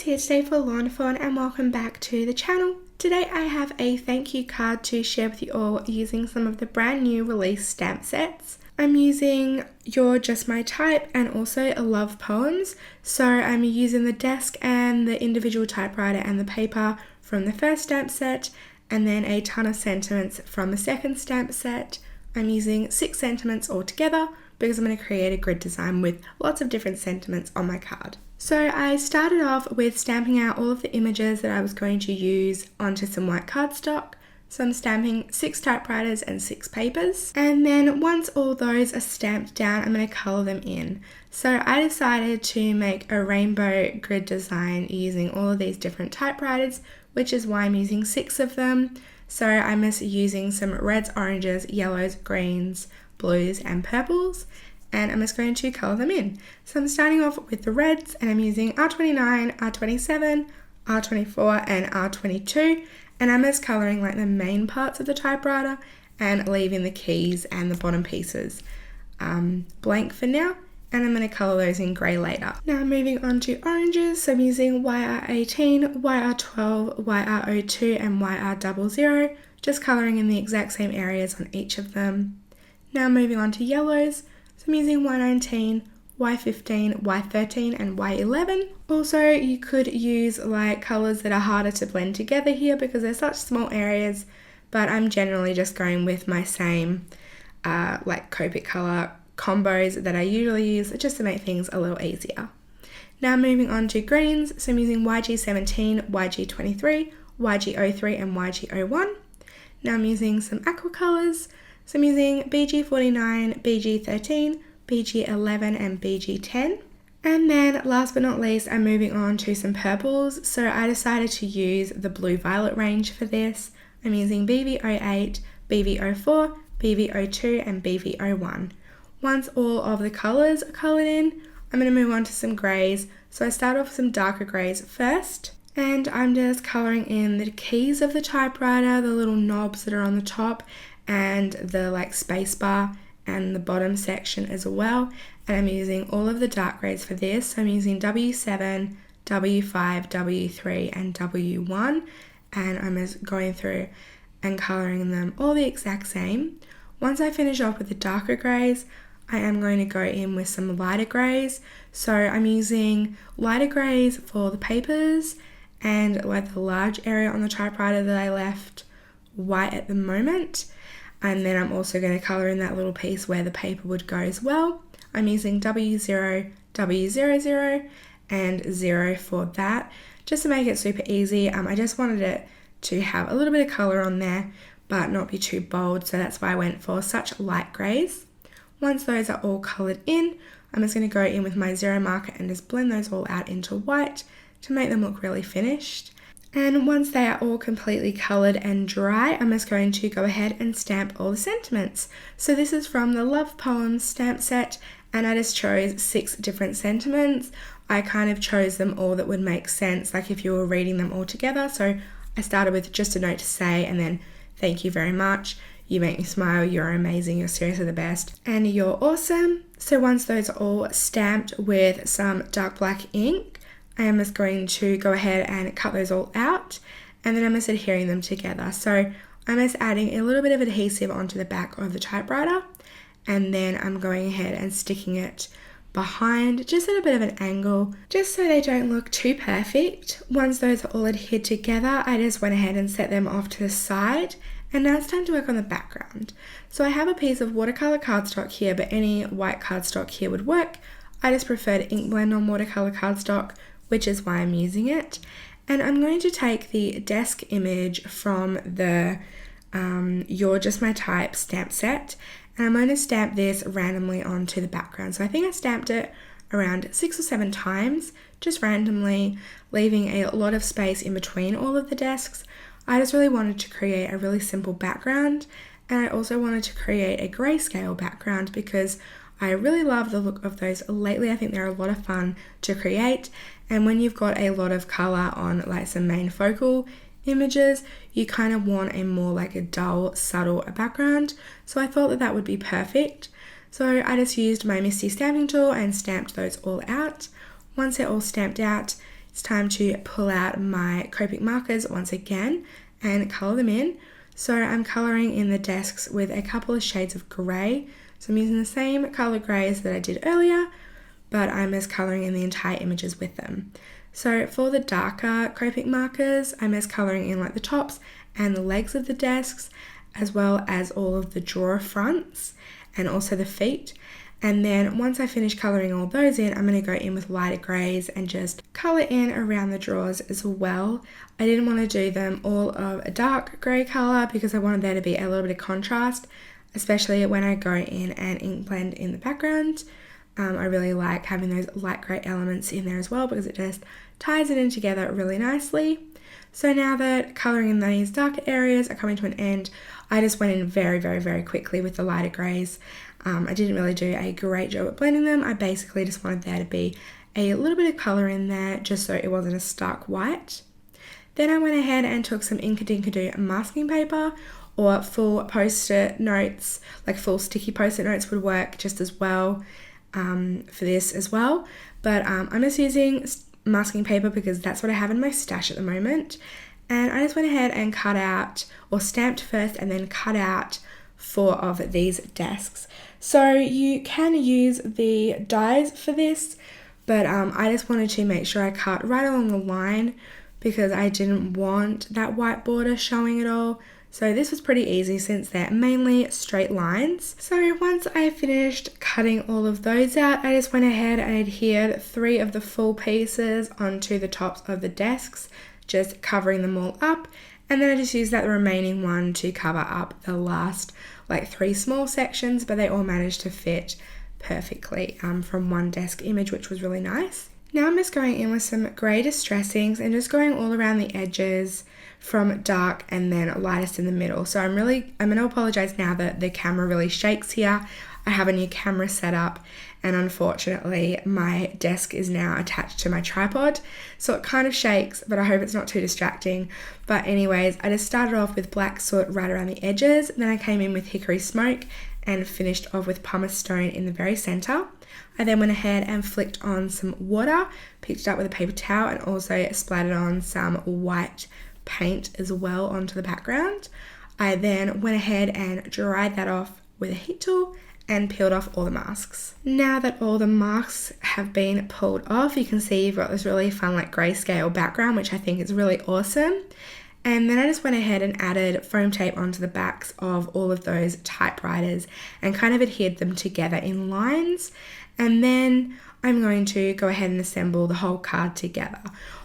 here today for lawnfawn and welcome back to the channel. Today I have a thank you card to share with you all using some of the brand new release stamp sets. I'm using You're Just My Type and also love poems. So I'm using the desk and the individual typewriter and the paper from the first stamp set and then a ton of sentiments from the second stamp set. I'm using 6 sentiments altogether because I'm going to create a grid design with lots of different sentiments on my card. So I started off with stamping out all of the images that I was going to use onto some white cardstock. So I'm stamping 6 typewriters and 6 papers. And then once all those are stamped down, I'm going to colour them in. So I decided to make a rainbow grid design using all of these different typewriters, which is why I'm using 6 of them. So I'm just using some reds, oranges, yellows, greens, blues and purples, and I'm just going to colour them in. So I'm starting off with the reds and I'm using R29, R27, R24 and R22, and I'm just colouring like the main parts of the typewriter and leaving the keys and the bottom pieces blank for now, and I'm going to colour those in grey later. Now moving on to oranges, so I'm using YR18, YR12, YR02 and YR00, just colouring in the exact same areas on each of them. Now moving on to yellows, so I'm using Y19, Y15, Y13 and Y11. Also you could use like colours that are harder to blend together here because they're such small areas, but I'm generally just going with my same like Copic colour combos that I usually use just to make things a little easier. Now moving on to greens, so I'm using YG17, YG23, YG03 and YG01. Now I'm using some aqua colours, so I'm using BG49, BG13, BG11 and BG10. And then last but not least, I'm moving on to some purples. So I decided to use the blue violet range for this. I'm using BV08, BV04, BV02 and BV01. Once all of the colours are coloured in, I'm going to move on to some greys. So I start off with some darker greys first. And I'm just colouring in the keys of the typewriter, the little knobs that are on the top, and the like space bar and the bottom section as well. And I'm using all of the dark greys for this. So I'm using W7, W5, W3 and W1, and I'm just going through and colouring them all the exact same. Once I finish off with the darker greys, I am going to go in with some lighter greys. So I'm using lighter greys for the papers and like the large area on the typewriter that I left white at the moment. And then I'm also going to colour in that little piece where the paper would go as well. I'm using W0, W00 and 0 for that, just to make it super easy. I just wanted it to have a little bit of colour on there, but not be too bold. So that's why I went for such light greys. Once those are all coloured in, I'm just going to go in with my 0 marker and just blend those all out into white to make them look really finished. And once they are all completely coloured and dry, I'm just going to go ahead and stamp all the sentiments. So this is from the Love Poems stamp set, and I just chose 6 different sentiments. I kind of chose them all that would make sense, like if you were reading them all together. So I started with just a note to say, and then thank you very much, you make me smile, you're amazing, you're seriously the best, and you're awesome. So once those are all stamped with some dark black ink, I am just going to go ahead and cut those all out, and then I'm just adhering them together. So I'm just adding a little bit of adhesive onto the back of the typewriter, and then I'm going ahead and sticking it behind just at a bit of an angle, just so they don't look too perfect. Once those are all adhered together, I just went ahead and set them off to the side, and now it's time to work on the background. So I have a piece of watercolour cardstock here, but any white cardstock here would work. I just prefer to ink blend on watercolour cardstock, which is why I'm using it. And I'm going to take the desk image from the You're Just My Type stamp set, and I'm going to stamp this randomly onto the background. So I think I stamped it around 6 or 7 times, just randomly, leaving a lot of space in between all of the desks. I just really wanted to create a really simple background, and I also wanted to create a grayscale background because I really love the look of those lately. I think they're a lot of fun to create, and when you've got a lot of colour on like some main focal images, you kind of want a more like a dull, subtle background. So I thought that that would be perfect. So I just used my MISTI stamping tool and stamped those all out. Once they're all stamped out, it's time to pull out my Copic markers once again and colour them in. So I'm colouring in the desks with a couple of shades of grey. So I'm using the same colour greys that I did earlier, but I'm just colouring in the entire images with them. So for the darker Copic markers, I'm just colouring in like the tops and the legs of the desks, as well as all of the drawer fronts and also the feet. And then once I finish colouring all those in, I'm going to go in with lighter greys and just colour in around the drawers as well. I didn't want to do them all of a dark grey colour because I wanted there to be a little bit of contrast, especially when I go in and ink blend in the background. I really like having those light grey elements in there as well because it just ties it in together really nicely. So now that colouring in these darker areas are coming to an end, I just went in very, very, very quickly with the lighter greys. I didn't really do a great job at blending them. I basically just wanted there to be a little bit of colour in there just so it wasn't a stark white. Then I went ahead and took some Inkadinkado masking paper, or full post-it notes, like full sticky post-it notes would work just as well for this as well. But I'm just using masking paper because that's what I have in my stash at the moment. And I just went ahead and cut out, or stamped first and then cut out 4 of these desks. So you can use the dies for this, but I just wanted to make sure I cut right along the line because I didn't want that white border showing at all. So this was pretty easy since they're mainly straight lines. So once I finished cutting all of those out, I just went ahead and adhered 3 of the full pieces onto the tops of the desks, just covering them all up. And then I just used that remaining one to cover up the last like 3 small sections, but they all managed to fit perfectly from one desk image, which was really nice. Now I'm just going in with some grey distressings and just going all around the edges from dark and then lightest in the middle. So I'm going to apologize now that the camera really shakes here. I have a new camera set up and unfortunately my desk is now attached to my tripod, so it kind of shakes, but I hope it's not too distracting. But anyways, I just started off with black soot right around the edges, then I came in with hickory smoke and finished off with pumice stone in the very center. I then went ahead and flicked on some water, picked it up with a paper towel, and also splattered on some white paint as well onto the background. I then went ahead and dried that off with a heat tool and peeled off all the masks. Now that all the masks have been pulled off, you can see you've got this really fun like grayscale background, which I think is really awesome. And then I just went ahead and added foam tape onto the backs of all of those typewriters and kind of adhered them together in lines. And then I'm going to go ahead and assemble the whole card together.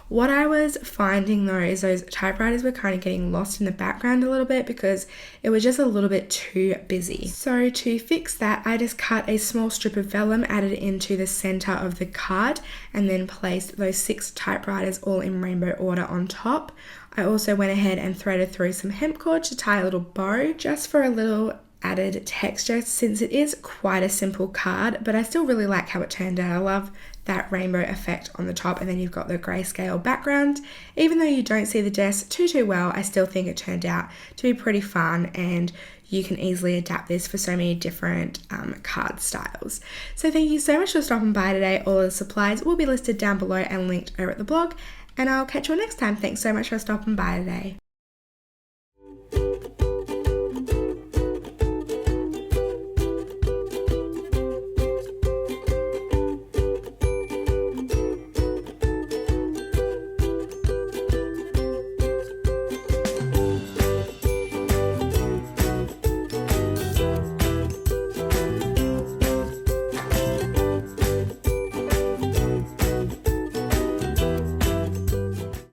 What I was finding though is those typewriters were kind of getting lost in the background a little bit because it was just a little bit too busy. So to fix that, I just cut a small strip of vellum, added it into the center of the card, and then placed those 6 typewriters all in rainbow order on top. I also went ahead and threaded through some hemp cord to tie a little bow just for a little added texture, since it is quite a simple card, but I still really like how it turned out. I love that rainbow effect on the top, and then you've got the grayscale background. Even though you don't see the desk too well, I still think it turned out to be pretty fun, and you can easily adapt this for so many different card styles. So thank you so much for stopping by today. All of the supplies will be listed down below and linked over at the blog, and I'll catch you all next time. Thanks so much for stopping by today.